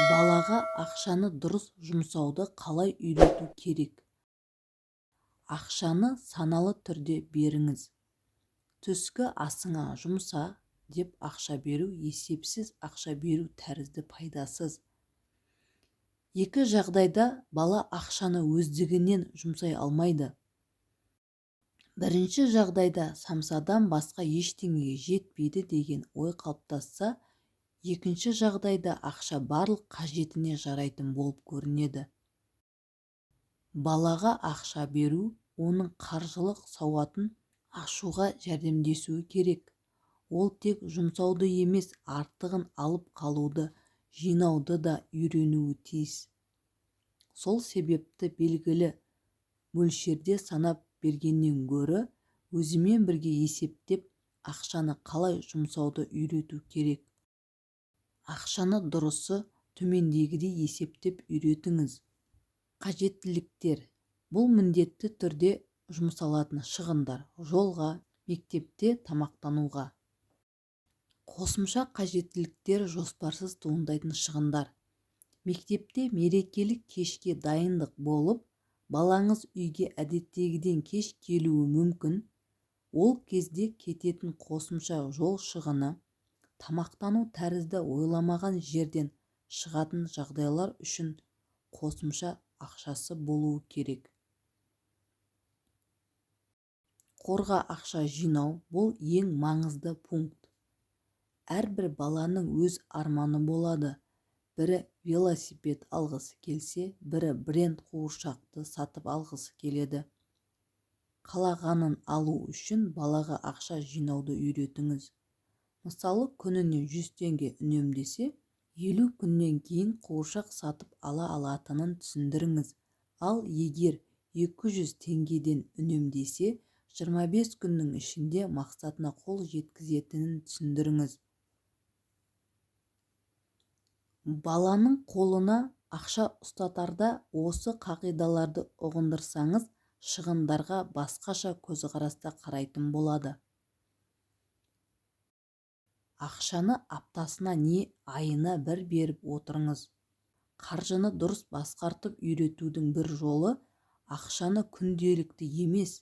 Балаға ақшаны дұрыс жұмсауды қалай үйрету керек? Ақшаны саналы түрде беріңіз. Түскі асыңа жұмса деп ақша беру есепсіз ақша беру тәрізді пайдасыз. Екі жағдайда бала ақшаны өздігінен жұмсай алмайды. Бірінші жағдайда самсадан басқа ештеңеге жетпейді деген ой қалыптасса, екінші жағдайда ақша барлық қажетіне жарайтын болып көрінеді. Балаға ақша беру оның қаржылық сауатын ашуға жәрдемдесуі керек. Ол тек жұмсауды емес, артығын алып қалуды, жинауды да үйренуі тиіс. Сол себепті белгілі мөлшерде санап бергеннен гөрі өзімен бірге есептеп ақшаны қалай жұмсауды үйрету керек. Ақшаны дұрысы төмендегідей есептеп үйретіңіз. Қажеттіліктер. Бұл міндетті түрде жұмсалатын шығындар: жолға, мектепте тамақтануға. Қосымша қажеттіліктер: жоспарсыз туындайтын шығындар. Мектепте мерекелік кешке дайындық болып, балаңыз үйге әдеттегіден кеш келуі мүмкін. Ол кезде кететін қосымша жол шығыны, тамақтану тәрізді ойламаған жерден шығатын жағдайлар үшін қосымша ақшасы болуы керек. Қорға ақша жинау – бұл ең маңызды пункт. Әрбір баланың өз арманы болады. Бірі велосипед алғысы келсе, бірі бренд қуыршақты сатып алғысы келеді. Қалағанын алу үшін балаға ақша жинауды үйретіңіз. Мысалы, күніне 100 теңге үнемдесе, 50 күннен кейін қуыршақ сатып ала алатынын түсіндіріңіз. Ал егер 200 теңгеден үнемдесе, 25 күннің ішінде мақсатына қол жеткізетінін түсіндіріңіз. Баланың қолына ақша ұстатарда осы қағидаларды ұғындырсаңыз, шығындарға басқаша көзқараста қарайтын болады. Ақшаны аптасына не айына бір беріп отырыңыз. Қаржыны дұрыс басқартып үйретудің бір жолы ақшаны күнделікті емес,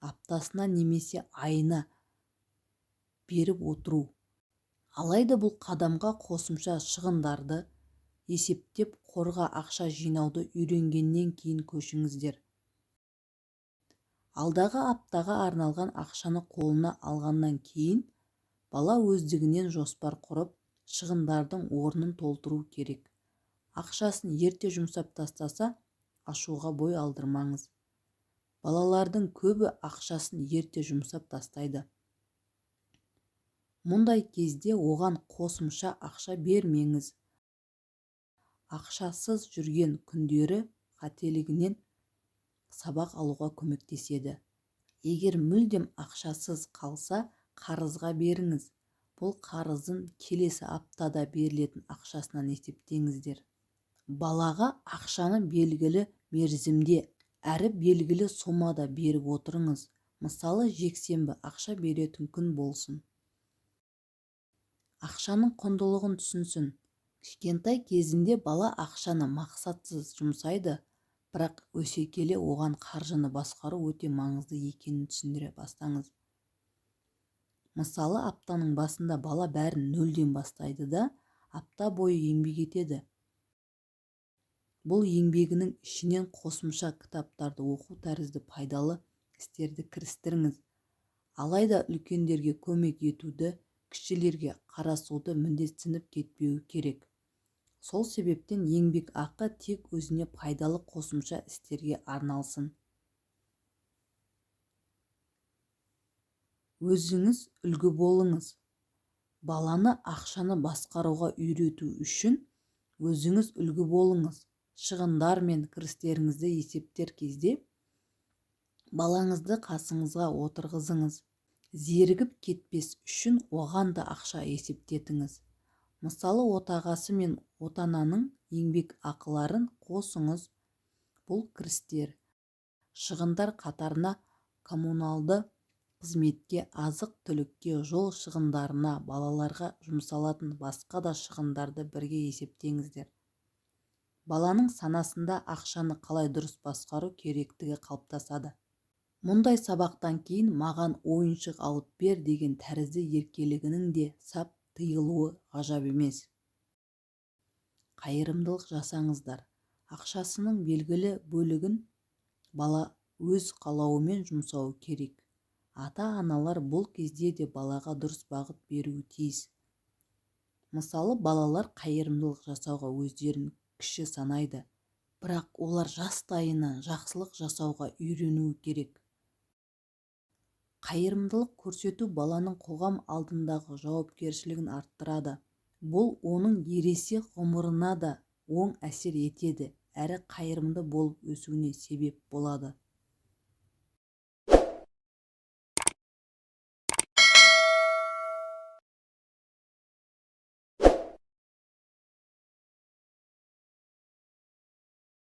аптасына немесе айына беріп отыру. Алайда бұл қадамға қосымша шығындарды есептеп қорға ақша жинауды үйренгеннен кейін көшіңіздер. Алдағы аптаға арналған ақшаны қолына алғаннан кейін бала өздігінен жоспар құрып, шығындардың орнын толтыру керек. Ақшасын ерте жұмсап тастаса, ашуға бой алдырмаңыз. Балалардың көбі ақшасын ерте жұмсап тастайды. Мұндай кезде оған қосымша ақша бермеңіз. Ақшасыз жүрген күндері қателігінен сабақ алуға көмектеседі. Егер мүлдем ақшасыз қалса, қарызға беріңіз. Бұл қарызын келесі аптада берілетін ақшасынан есептеңіздер. Балаға ақшаны белгілі мерзімде әрі белгілі сомада беріп отырыңыз. Мысалы, жексенбі ақша беретін күн болсын. Ақшаның құндылығын түсінсін. Кішкентай кезінде бала ақшаны мақсатсыз жұмсайды, бірақ өсе келе оған қаржыны басқару өте маңызды екенін түсіндіре бастаңыз. Мысалы, аптаның басында бала бәрін нөлден бастайды да, апта бойы еңбек етеді. Бұл еңбегінің ішінен қосымша кітаптарды оқу тәрізді пайдалы істерді кірістіріңіз. Алайда үлкендерге көмек етуді, кішілерге қарасуды міндетсініп кетпеуі керек. Сол себептен еңбек ақы тек өзіне пайдалы қосымша істерге арналсын. Өзіңіз үлгі болыңыз. Баланы ақшаны басқаруға үйрету үшін өзіңіз үлгі болыңыз. Шығындар мен кірістеріңізді есептер кезде балаңызды қасыңызға отырғызыңыз. Зерігіп кетпес үшін оған да ақша есептетіңіз. Мысалы, отағасы мен отананың еңбек ақыларын қосыңыз. Бұл кірістер. Шығындар қатарына коммуналды қызметке, азық-түлікке, жол шығындарына, балаларға жұмсалатын басқа да шығындарды бірге есептеңіздер. баланың санасында ақшаны қалай дұрыс басқару керектігі қалыптасады. Мұндай сабақтан кейін маған ойыншық алып бер деген тәрізді еркелігінің де сап тыйылуы ғажап емес. Қайырымдылық жасаңыздар. Ақшасының белгілі бөлігін бала өз қалауымен жұмсауы керек. Ата-аналар бұл кезде де балаға дұрыс бағыт беруі тиіс. Мысалы, балалар қайырымдылық жасауға өздерін кіші санайды, бірақ олар жастайынан жақсылық жасауға үйренуі керек. Қайырымдылық көрсету баланың қоғам алдындағы жауапкершілігін арттырады. Бұл оның ересек ғұмырына да оң әсер етеді әрі қайырымды болып өсуіне себеп болады.